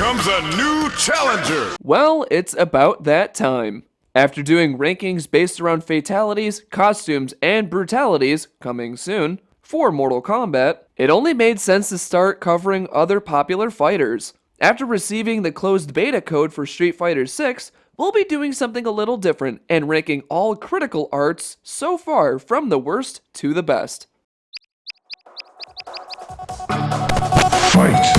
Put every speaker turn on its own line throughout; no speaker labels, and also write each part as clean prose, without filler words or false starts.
comes a new challenger!
Well, it's about that time. After doing rankings based around fatalities, costumes, and brutalities, coming soon, for Mortal Kombat, it only made sense to start covering other popular fighters. After receiving the closed beta code for Street Fighter 6, we'll be doing something a little different and ranking all critical arts so far from the worst to the best.
Fight!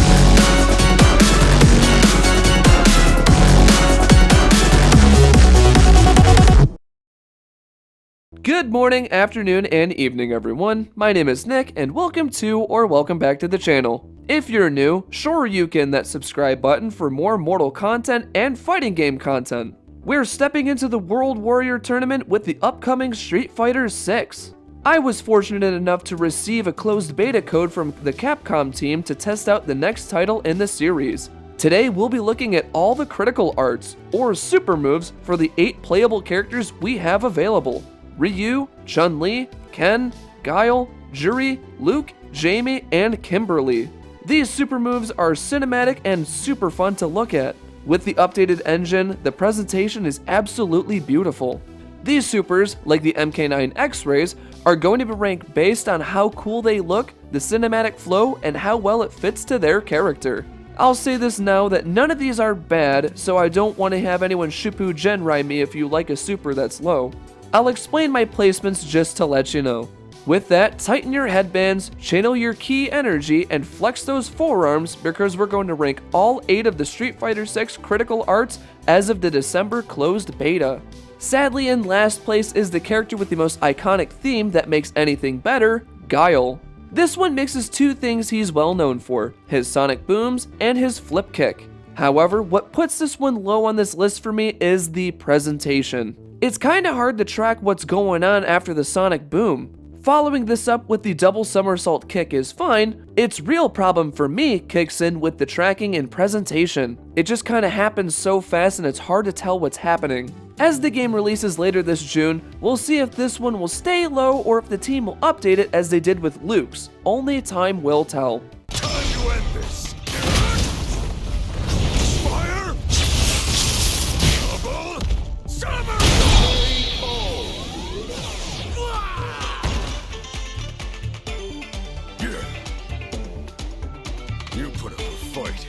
Good morning, afternoon, and evening, everyone. My name is Nick, and welcome to or welcome back to the channel. If you're new, shoryuken that subscribe button for more Mortal content and fighting game content. We're stepping into the World Warrior Tournament with the upcoming Street Fighter 6. I was fortunate enough to receive a closed beta code from the Capcom team to test out the next title in the series. Today, we'll be looking at all the critical arts, or super moves, for the 8 playable characters we have available. Ryu, Chun-Li, Ken, Guile, Juri, Luke, Jamie, and Kimberly. These super moves are cinematic and super fun to look at. With the updated engine, the presentation is absolutely beautiful. These supers, like the MK9 X-Rays, are going to be ranked based on how cool they look, the cinematic flow, and how well it fits to their character. I'll say this now that none of these are bad, so I don't want to have anyone Shippu Genrai me if you like a super that's low. I'll explain my placements just to let you know. With that, tighten your headbands, channel your ki energy, and flex those forearms because we're going to rank all 8 of the Street Fighter 6 critical arts as of the December closed beta. Sadly, in last place is the character with the most iconic theme that makes anything better, Guile. This one mixes 2 things he's well known for, his sonic booms and his flip kick. However, what puts this one low on this list for me is the presentation. It's kinda hard to track what's going on after the sonic boom. Following this up with the double somersault kick is fine. Its real problem for me kicks in with the tracking and presentation. It just kinda happens so fast and it's hard to tell what's happening. As the game releases later this June, we'll see if this one will stay low or if the team will update it as they did with Luke's. Only time will tell.
Time to end this! Fire! Double summer! You put up a fight.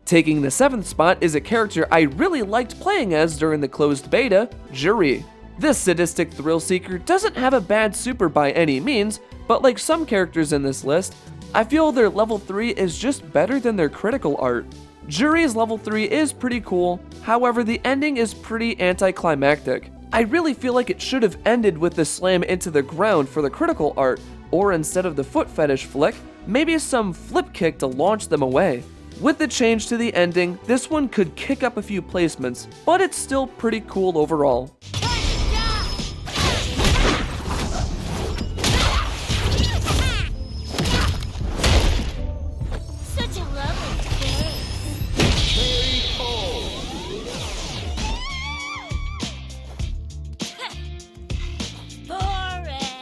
Taking the 7th spot is a character I really liked playing as during the closed beta, Juri. This sadistic thrill seeker doesn't have a bad super by any means, but like some characters in this list, I feel their level 3 is just better than their critical art. Juri's level 3 is pretty cool, however the ending is pretty anticlimactic. I really feel like it should have ended with the slam into the ground for the critical art, or instead of the foot fetish flick, maybe some flip kick to launch them away. With the change to the ending, this one could kick up a few placements, but it's still pretty cool overall.
Such a lovely Boring.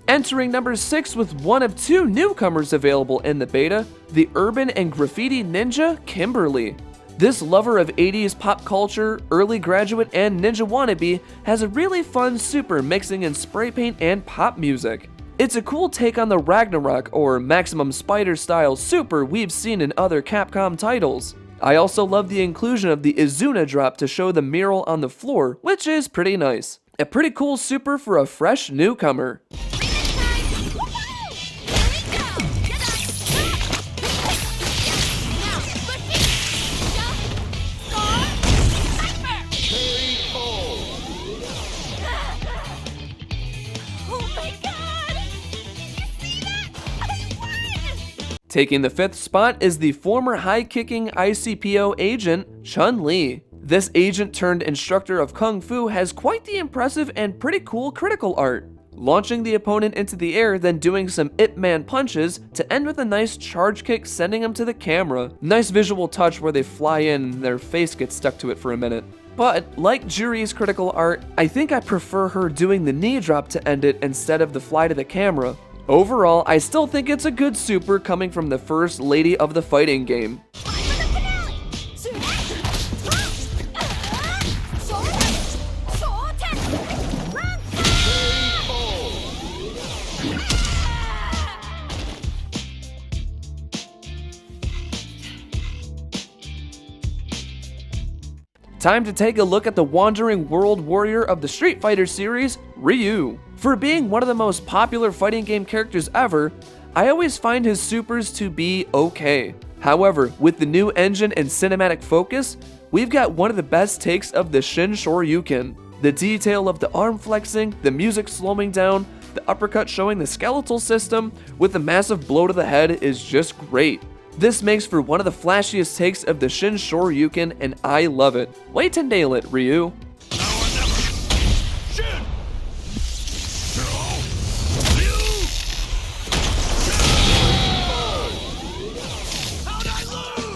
Entering number 6 with one of 2 newcomers available in the beta, the urban and graffiti ninja, Kimberly. This lover of 80s pop culture, early graduate, and ninja wannabe has a really fun super mixing in spray paint and pop music. It's a cool take on the Ragnarok or Maximum Spider style super we've seen in other Capcom titles. I also love the inclusion of the Izuna drop to show the mural on the floor, which is pretty nice. A pretty cool super for a fresh newcomer. Taking the 5th spot is the former high-kicking ICPO agent, Chun-Li. This agent turned instructor of Kung Fu has quite the impressive and pretty cool critical art. Launching the opponent into the air, then doing some Ip Man punches to end with a nice charge kick sending him to the camera. Nice visual touch where they fly in and their face gets stuck to it for a minute. But, like Juri's critical art, I think I prefer her doing the knee drop to end it instead of the fly to the camera. Overall, I still think it's a good super coming from the first lady of the fighting game. Time to take a look at the wandering world warrior of the Street Fighter series, Ryu. For being one of the most popular fighting game characters ever, I always find his supers to be okay. However, with the new engine and cinematic focus, we've got one of the best takes of the Shin Shoryuken. The detail of the arm flexing, the music slowing down, the uppercut showing the skeletal system with the massive blow to the head is just great. This makes for one of the flashiest takes of the Shin Shoryuken and I love it. Wait to nail it, Ryu.
Now or never. Shin! How'd I lose?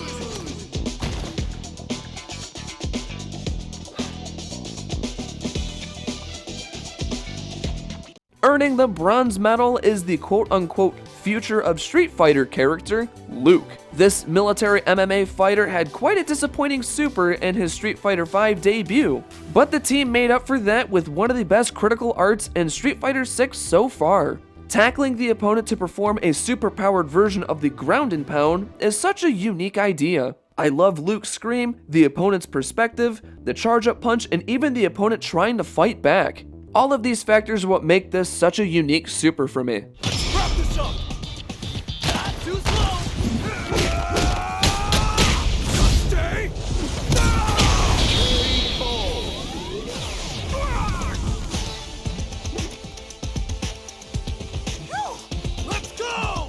Earning the bronze medal is the quote-unquote future of Street Fighter character, Luke. This military MMA fighter had quite a disappointing super in his Street Fighter V debut, but the team made up for that with one of the best critical arts in Street Fighter VI so far. Tackling the opponent to perform a super-powered version of the ground and pound is such a unique idea. I love Luke's scream, the opponent's perspective, the charge-up punch, and even the opponent trying to fight back. All of these factors are what make this such a unique super for me.
Wrap this up! Not too slow! Stay! Let's go!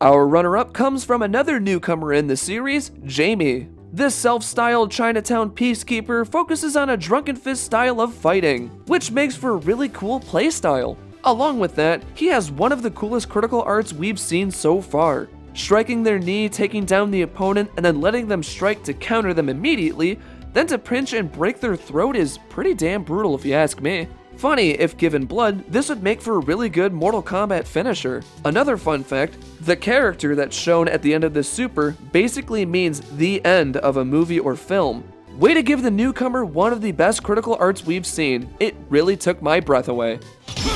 Our runner-up comes from another newcomer in the series, Jamie. This self-styled Chinatown peacekeeper focuses on a drunken fist style of fighting, which makes for a really cool playstyle. Along with that, he has one of the coolest critical arts we've seen so far. Striking their knee, taking down the opponent, and then letting them strike to counter them immediately, then to pinch and break their throat is pretty damn brutal if you ask me. Funny, if given blood, this would make for a really good Mortal Kombat finisher. Another fun fact, the character that's shown at the end of this super basically means the end of a movie or film. Way to give the newcomer one of the best critical arts we've seen. It really took my breath away.
This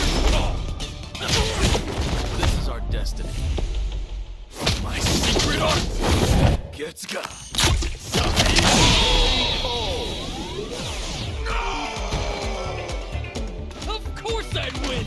is our destiny. My secret art gets got. Of course I'd win.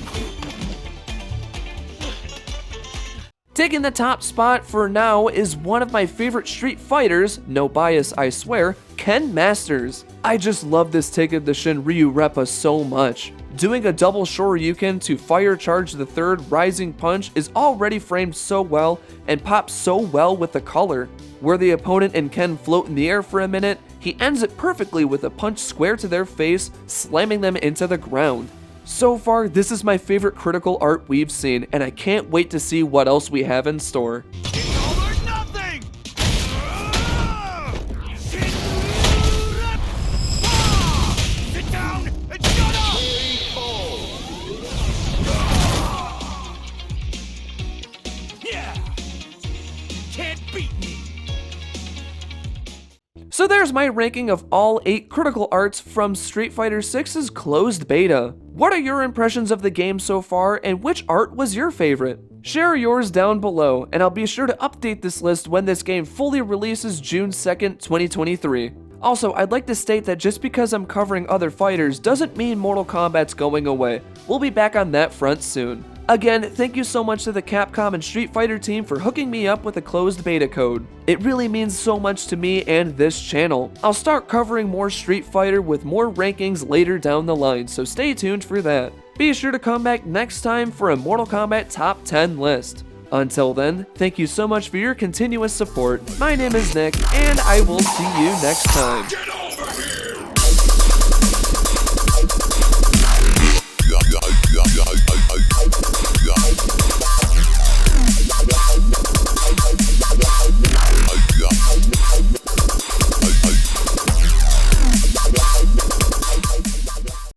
Taking the top spot for now is one of my favorite Street Fighters, no bias I swear, Ken Masters. I just love this take of the Shin Ryu Reppa so much. Doing a double Shoryuken to fire charge the third rising punch is already framed so well and pops so well with the color. Where the opponent and Ken float in the air for a minute, he ends it perfectly with a punch square to their face, slamming them into the ground. So far, this is my favorite critical art we've seen, and I can't wait to see what else we have in store.
It's all or nothing! Sit down and shut up! Yeah! Can't beat me!
So there's my ranking of all 8 critical arts from Street Fighter VI's closed beta. What are your impressions of the game so far, and which art was your favorite? Share yours down below, and I'll be sure to update this list when this game fully releases June 2nd, 2023. Also, I'd like to state that just because I'm covering other fighters doesn't mean Mortal Kombat's going away. We'll be back on that front soon. Again, thank you so much to the Capcom and Street Fighter team for hooking me up with a closed beta code. It really means so much to me and this channel. I'll start covering more Street Fighter with more rankings later down the line, so stay tuned for that. Be sure to come back next time for a Mortal Kombat Top 10 list. Until then, thank you so much for your continuous support. My name is Nick, and I will see you next time.